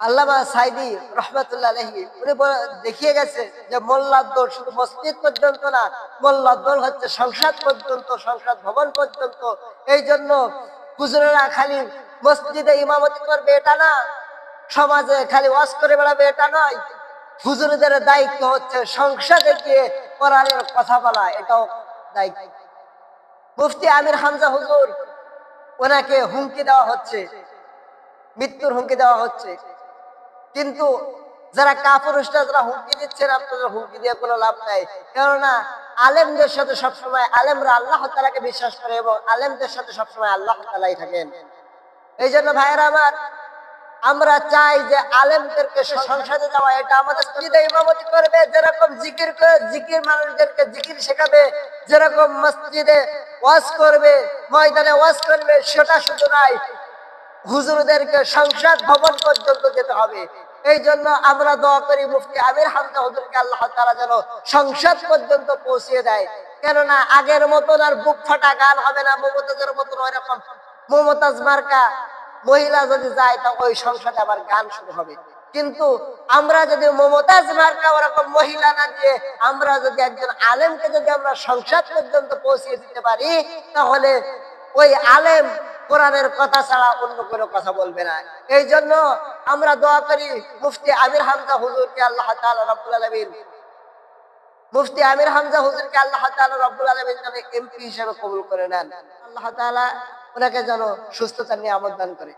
আল্লামা সাইদি রহমাতুল্লাহ আলাইহি উনি দেখিয়ে গেছে যে মোল্লার দৌল শুধু মসজিদ পর্যন্ত না, মোল্লার দৌল হচ্ছে সংসদ পর্যন্ত, সংসদ ভবন পর্যন্ত। এই জন্য হুজুরেরা খালি মসজিদে ইমামতি করবে এটা না, সমাজে খালি ওয়াজ করে বেড়াবে এটা নয়, হুজুরদের দায়িত্ব হচ্ছে সংসদে গিয়ে কোরআনের কথা বলা, এটাও দায়িত্ব। মুফতি আমির হামজা হুজুর, ওনাকে হুমকি দেওয়া হচ্ছে, মৃত্যুর হুমকি দেওয়া হচ্ছে। কিন্তু যারা কাপুরুষরা যারা হুমকি দিচ্ছেন, আপনাদের হুমকি দিয়ে কোনো লাভ নাই। কেননা আলেমদের সাথে সবসময় আলেমরা আল্লাহ তাআলাকে বিশ্বাস করে এবং আলেমদের সাথে সবসময় আল্লাহ তাআলাই থাকেন। এই জন্য ভাইয়েরা আমার, আমরা চাই যে আলেমদেরকে সংসদে যাওয়া, এটা আমাদের মসজিদে ইমামতি করবে, যেরকম জিকির করে জিকির মানুষদেরকে জিকির শেখাবে, যেরকম মসজিদে ওয়াজ করবে, ময়দানে ওয়াজ করবে, সেটা শুধু নাই, হুজুরদেরকে সংসদ ভবন পর্যন্ত যেতে হবে। এই জন্য আমরা দোয়া করি মুফতি আমির হামজা হুজুরকে আল্লাহ তাআলা যেন সংসদ পর্যন্ত পৌঁছিয়ে দেয়। কেননা আগের মতন আর বুক ফাটা গান হবে না, মমতাজের মতন ওইরকম মমতাজ মার্কা মহিলা যদি যায় তা ওই সংসদে আবার গান শুরু হবে। কিন্তু আমরা যদি মমতাজ মার্কা ওরকম মহিলা না দিয়ে আমরা যদি একজন আলেমকে যদি আমরা সংসদ পর্যন্ত পৌঁছিয়ে দিতে পারি, তাহলে ওই আলেম কোরআনের কথা ছাড়া অন্য কোনো কথা বলবে না। এই জন্য আমরা দোয়া করি মুফতি আমির হামজা হুজুরকে আল্লাহ তাআলা রব্বুল আলামিন, মুফতি আমির হামজা হুজুরকে আল্লাহ তাআলা রব্বুল আলামিন যেন এমপি হিসেবে কবুল করে নেন। আল্লাহ তাআলা ওনাকে যেন সুস্থতার নিয়ামত দান করে।